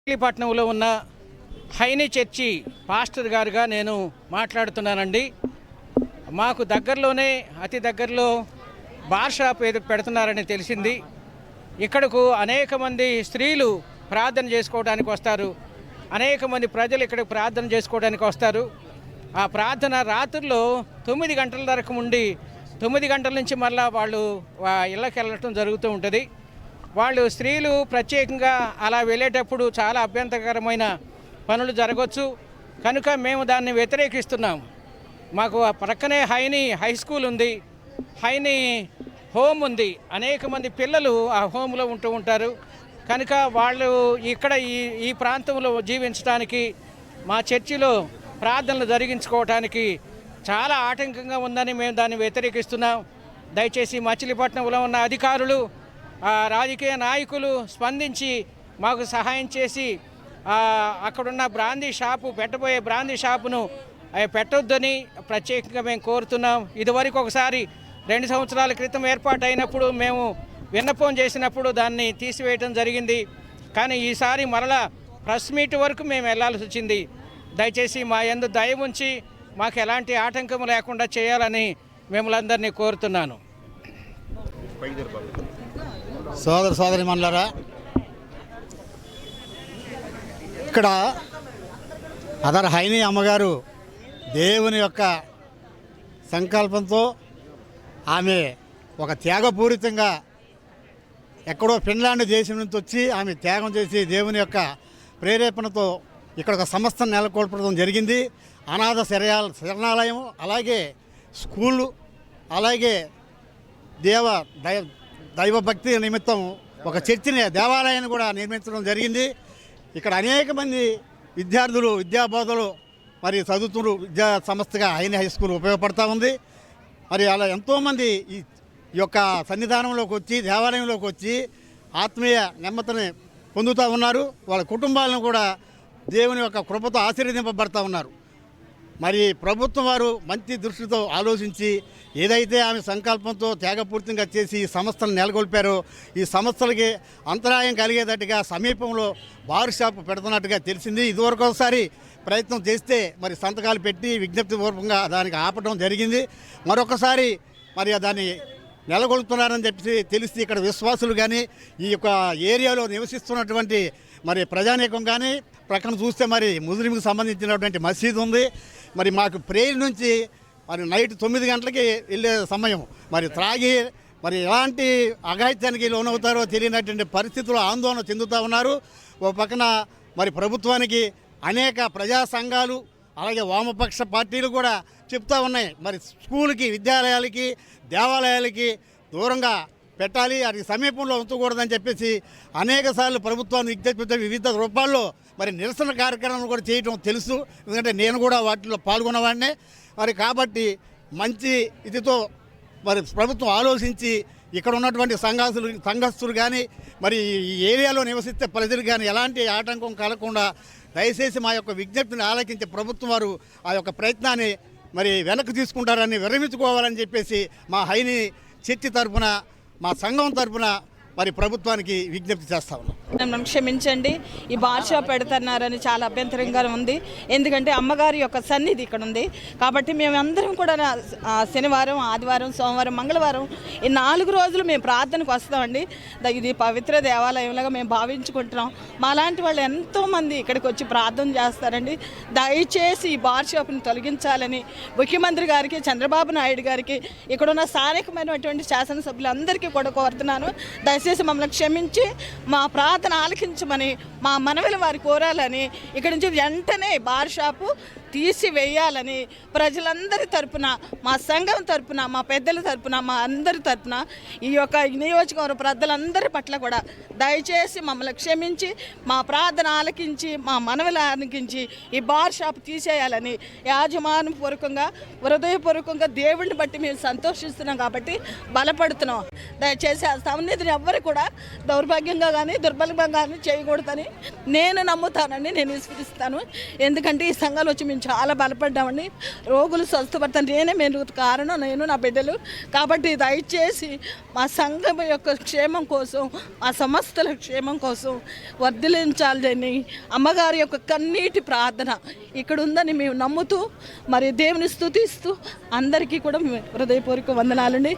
మచిలీపట్నంలో ఉన్న high knee church pastor గారుగా నేను మాట్లాడుతున్నానండి. మాకు దగ్గరలోనే అతి దగ్గరలో బార్ షాప్ ఏదో పెడుతున్నారని తెలిసింది. ఇక్కడకు అనేక మంది స్త్రీలు ప్రార్థన చేసుకోవడానికి వస్తారు, అనేక మంది ప్రజలు ఇక్కడికి ప్రార్థన చేసుకోవడానికి వస్తారు. ఆ ప్రార్థన రాత్రుల్లో 9 గంటల వరకు ఉండి 9 గంటల నుంచి మళ్ళీ వాళ్ళు ఇళ్ళకి వెళ్ళటం జరుగుతూ ఉంటుంది. వాళ్ళు స్త్రీలు ప్రత్యేకంగా అలా వెళ్ళేటప్పుడు చాలా అభ్యంతరకరమైన పనులు జరగవచ్చు కనుక మేము దాన్ని వ్యతిరేకిస్తున్నాం. మాకు ప్రక్కనే హైనీ హై స్కూల్ ఉంది, హైనీ హోమ్ ఉంది. అనేక మంది పిల్లలు ఆ హోమ్లో ఉంటూ ఉంటారు కనుక వాళ్ళు ఇక్కడ ఈ ప్రాంతంలో జీవించడానికి మా చర్చిలో ప్రార్థనలు జరిగించుకోవటానికి చాలా ఆటంకంగా ఉందని మేము దాన్ని వ్యతిరేకిస్తున్నాం. దయచేసి మచిలీపట్నంలో ఉన్న అధికారులు, రాజకీయ నాయకులు స్పందించి మాకు సహాయం చేసి అక్కడున్న పెట్టబోయే బ్రాందీ షాపును పెట్టొద్దని ప్రత్యేకంగా మేము కోరుతున్నాం. ఇదివరకు ఒకసారి 2 సంవత్సరాల క్రితం ఏర్పాటైనప్పుడు మేము విన్నపం చేసినప్పుడు దాన్ని తీసివేయడం జరిగింది. కానీ ఈసారి మరలా ప్రెస్ మీట్ వరకు మేము వెళ్లాల్సి వచ్చింది. దయచేసి మా యందు దయ ఉంచి మాకు ఎలాంటి ఆటంకం లేకుండా చేయాలని మిమ్మల్ని అందరినీ కోరుతున్నాను. సోదరి మనులారా, ఇక్కడ అదర్ హైనీ అమ్మగారు దేవుని యొక్క సంకల్పంతో ఆమె ఒక త్యాగపూరితంగా ఎక్కడో ఫిన్లాండ్ దేశం నుంచి వచ్చి ఆమె త్యాగం చేసి దేవుని యొక్క ప్రేరేపణతో ఇక్కడ ఒక సంస్థను నెలకొల్పడం జరిగింది. అనాథ శరణాలయం, అలాగే స్కూళ్ళు, అలాగే దైవభక్తి నిమిత్తం ఒక చర్చిని, దేవాలయాన్ని కూడా నిర్మించడం జరిగింది. ఇక్కడ అనేక మంది విద్యార్థులు, విద్యాబోధలు మరి చదువుతున్న విద్యా సంస్థగా హైనీ హై స్కూల్ ఉపయోగపడుతూ ఉంది. మరి అలా ఎంతోమంది ఈ యొక్క సన్నిధానంలోకి వచ్చి, దేవాలయంలోకి వచ్చి ఆత్మీయ నెమ్మదిని పొందుతూ ఉన్నారు. వాళ్ళ కుటుంబాలను కూడా దేవుని యొక్క కృపతో ఆశీర్వదింపబడతా ఉన్నారు. మరి ప్రభుత్వం వారు మంచి దృష్టితో ఆలోచించి ఏదైతే ఆమె సంకల్పంతో త్యాగపూర్తిగా చేసి ఈ సంస్థలను నెలకొల్పారో, ఈ సంస్థలకి అంతరాయం కలిగేటట్టుగా సమీపంలో బార్ షాప్ పెడుతున్నట్టుగా తెలిసింది. ఇదివరకు ఒకసారి ప్రయత్నం చేస్తే మరి సంతకాలు పెట్టి విజ్ఞప్తిపూర్వకంగా దానికి ఆపడం జరిగింది. మరొకసారి మరి దాన్ని నెలకొల్పుతున్నారని చెప్పి తెలిసి ఇక్కడ విశ్వాసులు కానీ, ఈ యొక్క ఏరియాలో నివసిస్తున్నటువంటి మరి ప్రజానీకం కానీ, ప్రక్కన చూస్తే మరి ముస్లింకి సంబంధించినటువంటి మసీదు ఉంది. మరి మాకు ప్రేయర్ నుంచి మరి నైట్ 9 గంటలకి వెళ్ళే సమయం, మరి త్రాగి మరి ఎలాంటి అఘాయిత్యానికి లోనవుతారో తెలియనటువంటి పరిస్థితుల్లో ఆందోళన చెందుతూ ఉన్నారు. ఓ పక్కన మరి ప్రభుత్వానికి అనేక ప్రజా సంఘాలు, అలాగే వామపక్ష పార్టీలు కూడా చెప్తూ ఉన్నాయి మరి స్కూల్కి, విద్యాలయాలకి, దేవాలయాలకి దూరంగా పెట్టాలి, అది సమీపంలో ఉంచకూడదని చెప్పేసి అనేక సార్లు ప్రభుత్వాన్ని విజ్ఞప్తి వివిధ రూపాల్లో మరి నిరసన కార్యక్రమాలు కూడా చేయడం తెలుసు. ఎందుకంటే నేను కూడా వాటిలో పాల్గొన్నవాడినే. మరి కాబట్టి మంచి ఇదితో మరి ప్రభుత్వం ఆలోచించి ఇక్కడ ఉన్నటువంటి సంఘస్థులు కానీ, మరి ఈ ఏరియాలో నివసిస్తే ప్రజలు కానీ ఎలాంటి ఆటంకం కలగకుండా దయచేసి మా యొక్క విజ్ఞప్తిని ఆలకించే ప్రభుత్వం వారు ఆ యొక్క ప్రయత్నాన్ని మరి వెనక్కి తీసుకుంటారని విరమించుకోవాలని చెప్పేసి మా హైనీ చర్చి తరఫున, మా సంఘం తరఫున మరి ప్రభుత్వానికి విజ్ఞప్తి చేస్తా ఉన్నాం. నన్ను క్షమించండి, ఈ బార్ షాప్ పెడుతున్నారని చాలా అభ్యంతరంగా ఉంది. ఎందుకంటే అమ్మగారి యొక్క సన్నిధి ఇక్కడ ఉంది కాబట్టి మేమందరం కూడా శనివారం, ఆదివారం, సోమవారం, మంగళవారం ఈ 4 రోజులు మేము ప్రార్థనకు వస్తామండి. ఇది పవిత్ర దేవాలయంలాగా మేము భావించుకుంటున్నాం. మాలాంటి వాళ్ళు ఎంతోమంది ఇక్కడికి వచ్చి ప్రార్థన చేస్తారండి. దయచేసి ఈ బార్ షాప్ని తొలగించాలని ముఖ్యమంత్రి గారికి, చంద్రబాబు నాయుడు గారికి, ఇక్కడున్న స్థానికమైనటువంటి శాసనసభ్యులందరికీ కూడా కోరుతున్నాను. దయచేసి మమ్మల్ని క్షమించి మా ప్రార్థన ప్రార్థన ఆలకించమని మా మనవలు వారి కోరాలని ఇక్కడి నుంచి వెంటనే బార్ షాపు తీసివేయాలని ప్రజలందరి తరపున, మా సంఘం తరపున, మా పెద్దల తరపున, మా అందరి తరపున ఈ యొక్క నియోజకవర్గ ప్రజలందరి పట్ల కూడా దయచేసి మమ్మల్ని క్షమించి మా ప్రార్థన ఆలకించి మా మనవలు ఆలకించి ఈ బార్ షాప్ తీసేయాలని యాజమాన్యపూర్వకంగా హృదయపూర్వకంగా దేవుడిని బట్టి మేము సంతోషిస్తున్నాం కాబట్టి బలపడుతున్నాం. దయచేసి ఆ సన్నిధిని ఎవ్వరు కూడా దౌర్భాగ్యంగా కానీ దుర్బలంగా కానీ చేయకూడదని నేను నమ్ముతానండి, నేను విశ్వసిస్తాను. ఎందుకంటే ఈ సంఘాలు వచ్చి మేము చాలా బలపడ్డామండి. రోగులు స్వస్థపడతాను నేనే మెయిన్ కారణం, నేను నా బిడ్డలు. కాబట్టి దయచేసి మా సంఘం యొక్క క్షేమం కోసం, మా సంస్థల క్షేమం కోసం వర్ధిలించాలని అమ్మగారి యొక్క కన్నీటి ప్రార్థన ఇక్కడ ఉందని మేము నమ్ముతూ మరి దేవుని స్తుతిస్తూ అందరికీ కూడా హృదయపూర్వక వందనాలండి.